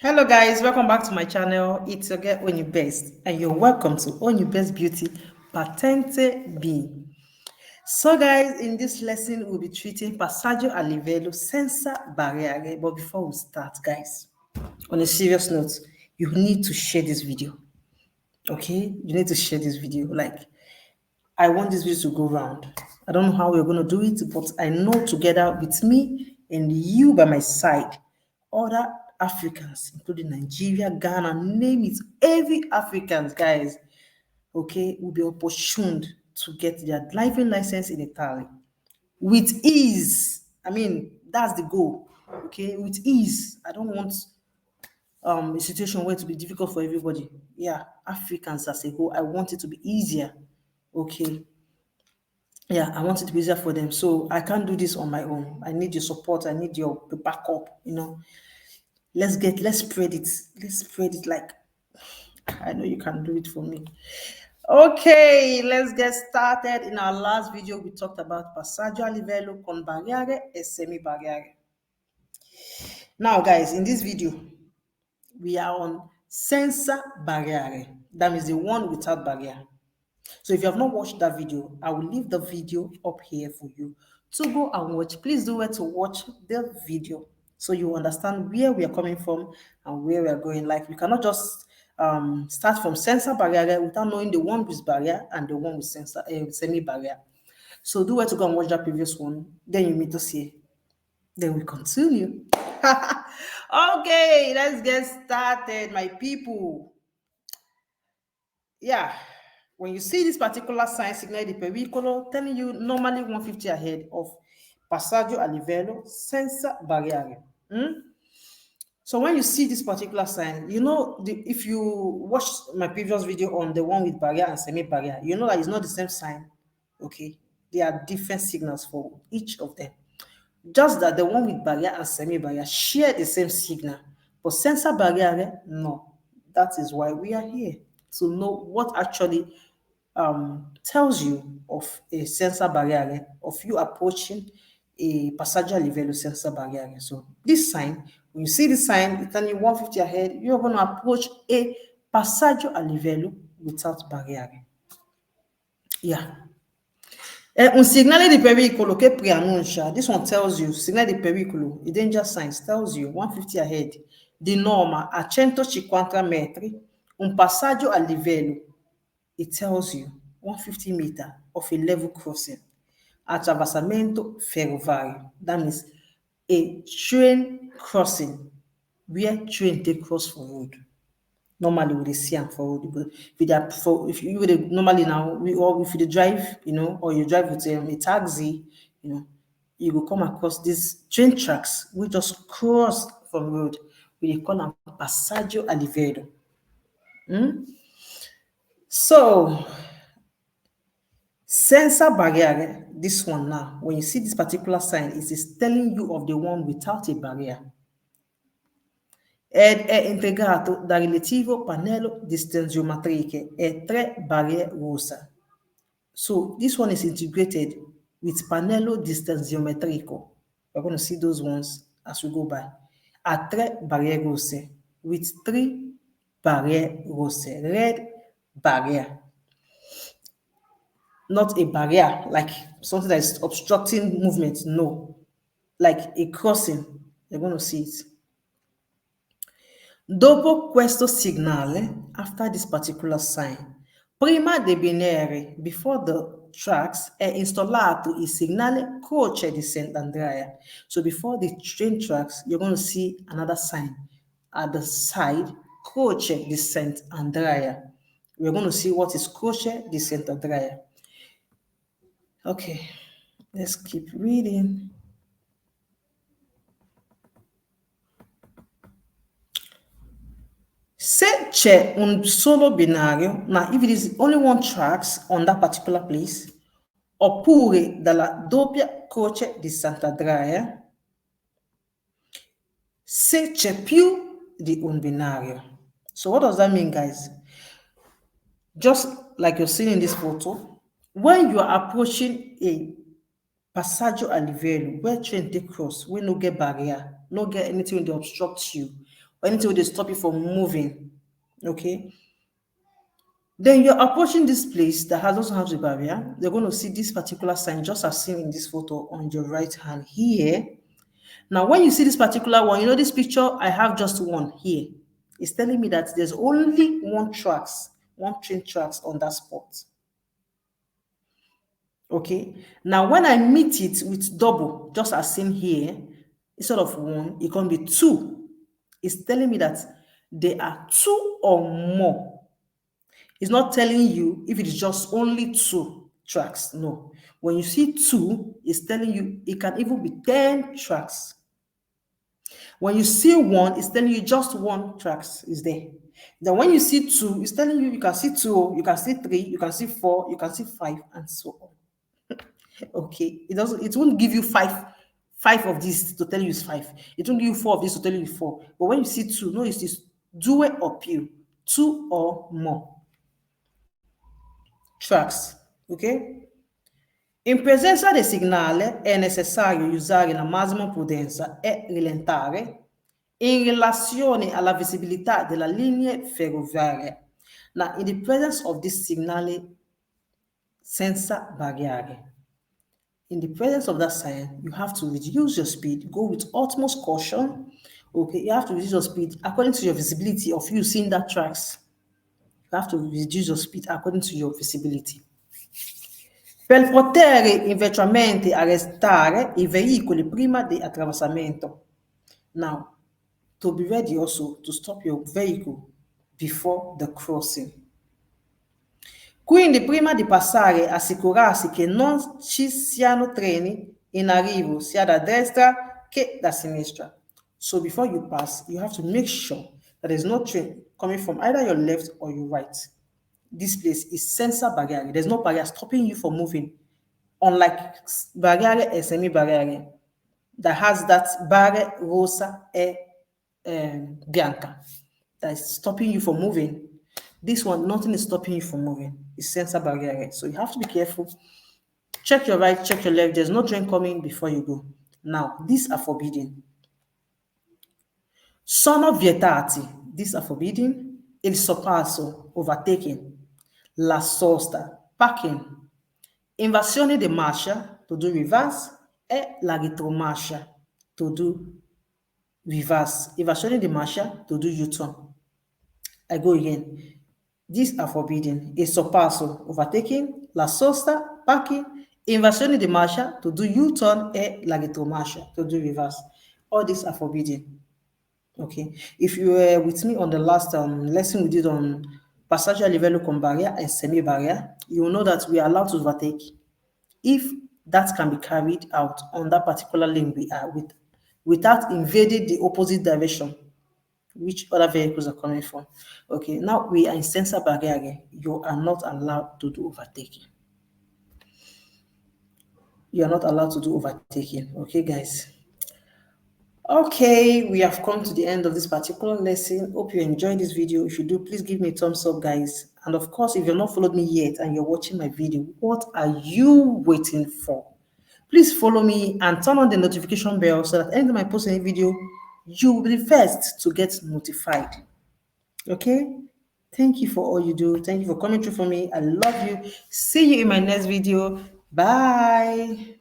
Hello guys, welcome back to my channel. It's your girl Onyu Best and you're welcome to Onyu Best Beauty Patente B. So guys, in this lesson we'll be treating passaggio a livello senza barriere. But before we start guys, on a serious note, you need to share this video. Okay? You need to share this video. Like, I want this video to go round. I don't know how we're going to do it, but I know together with me and you by my side, other Africans, including Nigeria, Ghana, name it, every Africans, guys, okay, will be opportuned to get their driving license in Italy with ease. I mean, that's the goal, okay, with ease. I don't want a situation where it will be difficult for everybody. Yeah, Africans as a whole, I want it to be easier, okay. Yeah, I want it to be easier for them. So I can't do this on my own. I need your support. I need your backup, you know. Let's spread it. Let's spread it like I know you can do it for me. Okay, let's get started. In our last video, we talked about passaggio a livello con barriere e semi barriere. Now, guys, in this video, we are on senza barriere. That means the one without barrier. So if you have not watched that video, I will leave the video up here for you to go and watch. Please do it to watch the video so you understand where we are coming from and where we are going. Like, we cannot just start from senza barriere without knowing the one with barrier and the one with semi barrier. So do it to go and watch that previous one. Then you meet us here. Then we continue. Okay, let's get started, my people. Yeah, when you see this particular sign, Signale di Pericolo, telling you normally 150 ahead of passaggio a livello senza barriere. So when you see this particular sign, you know, if you watch my previous video on the one with barrier and semi-barrier, you know that it's not the same sign, okay? There are different signals for each of them. Just that the one with barrier and semi-barrier share the same signal, but senza barriere, no. That is why we are here, to know what actually tells you of a senza barriere, of you approaching a passaggio a livello senza barriere. So this sign, when you see this sign, it's telling you 150 ahead, you're going to approach a passaggio a livello without barriere. Yeah. Un segnale di pericolo che preannuncia, this one tells you, segnale di pericolo, i danger signs, tells you 150 ahead, di norma a 150 metri, un passaggio a livello, it tells you 150 meters of a level crossing, attraversamento ferroviario, that means a train crossing, where train take cross for road. Normally we see them for road, but if you would normally now if you drive, you know, or you drive with a taxi, you know, you will come across these train tracks we just cross from road. We call them passaggio a livello. So senza barriere, this one now, when you see this particular sign, it is telling you of the one without a barrier. Ed è integrato da relativo pannello di stensiometriche e 3 barriere rosse. So this one is integrated with pannello di stensiometrico. We're going to see those ones as we go by. A 3 barriere rosse, with 3 barriere rosse, red barrier. Not a barrier like something that is obstructing movement, no. Like a crossing, you're going to see it. Dopo questo segnale, after this particular sign, prima dei binari, before the tracks, è installato il segnale croce di Sant'Andrea. So before the train tracks, you're going to see another sign at the side, croce di Sant'Andrea. We're going to see what is croce di Sant'Andrea. Okay, let's keep reading. Se c'è un solo binario, now if it is only one tracks on that particular place, oppure dalla doppia croce di Sant'Andrea, se c'è più di un binario. So what does that mean, guys? Just like you're seeing in this photo, when you are approaching a passaggio a livello, where train take cross, we no get barrier, no get anything that obstructs you, or anything will stop you from moving. Okay. Then you're approaching this place that also has a barrier. You're going to see this particular sign, just as seen in this photo on your right hand here. Now, when you see this particular one, you know this picture, I have just one here. It's telling me that there's only one train tracks on that spot. Okay. Now, when I meet it with double, just as seen here, instead of one, it can be two. It's telling me that there are two or more. It's not telling you if it is just only two tracks. No. When you see two, it's telling you it can even be 10 tracks. When you see one, it's telling you just one tracks is there. Then when you see two, it's telling you can see two, you can see three, you can see four, you can see five, and so on. Okay. It won't give you five of these to tell you it's five. It won't give you four of these to tell you it's four. But when you see two, no, it's this due or più, two or more tracks. Ok? In presenza del segnale è necessario usare la massima prudenza e rallentare in relazione alla visibilità della linea ferroviaria. Now, in the presence of this signale senza barriere, in the presence of that sign, you have to reduce your speed, go with utmost caution. Okay, you have to reduce your speed according to your visibility of you seeing that tracks. You have to reduce your speed according to your visibility. Per poter eventualmente arrestare I veicoli prima di attraversamento. Now, to be ready also to stop your vehicle before the crossing. Quindi, prima di passare, assicurarsi che non ci siano treni in arrivo sia da destra che da sinistra. So before you pass, you have to make sure that there's no train coming from either your left or your right. This place is senza barriere. There's no barrier stopping you from moving. Unlike barriere e semi-barriere that has that barre rosa e bianca that is stopping you from moving. This one, nothing is stopping you from moving. It's senza barriere. So you have to be careful. Check your right, check your left. There's no train coming before you go. Now, these are forbidden. Sono vietati. These are forbidden. Il sorpasso, overtaking. La sosta, parking. Invasione di marcia, to do reverse, e la retromarcia, to do reverse. Invasione di marcia, to do U-turn. I go again. These are forbidden. Il sorpasso, overtaking, la sosta, parking, invasione di marcia, to do U-turn, e la retromarcia, to do reverse. All these are forbidden. Okay. If you were with me on the last lesson we did on passaggio a livello con barriere and semi-barriere, you will know that we are allowed to overtake if that can be carried out on that particular lane we are with, without invading the opposite direction which other vehicles are coming from. Okay, now we are in senza barriere. You are not allowed to do overtaking. You are not allowed to do overtaking. Okay, guys. Okay, we have come to the end of this particular lesson. Hope you enjoyed this video. If you do, please give me a thumbs up, guys. And of course, if you've not followed me yet and you're watching my video, what are you waiting for? Please follow me and turn on the notification bell so that anytime I post any video, you will be the first to get notified. Okay? Thank you for all you do. Thank you for coming through for me. I love you. See you in my next video. Bye.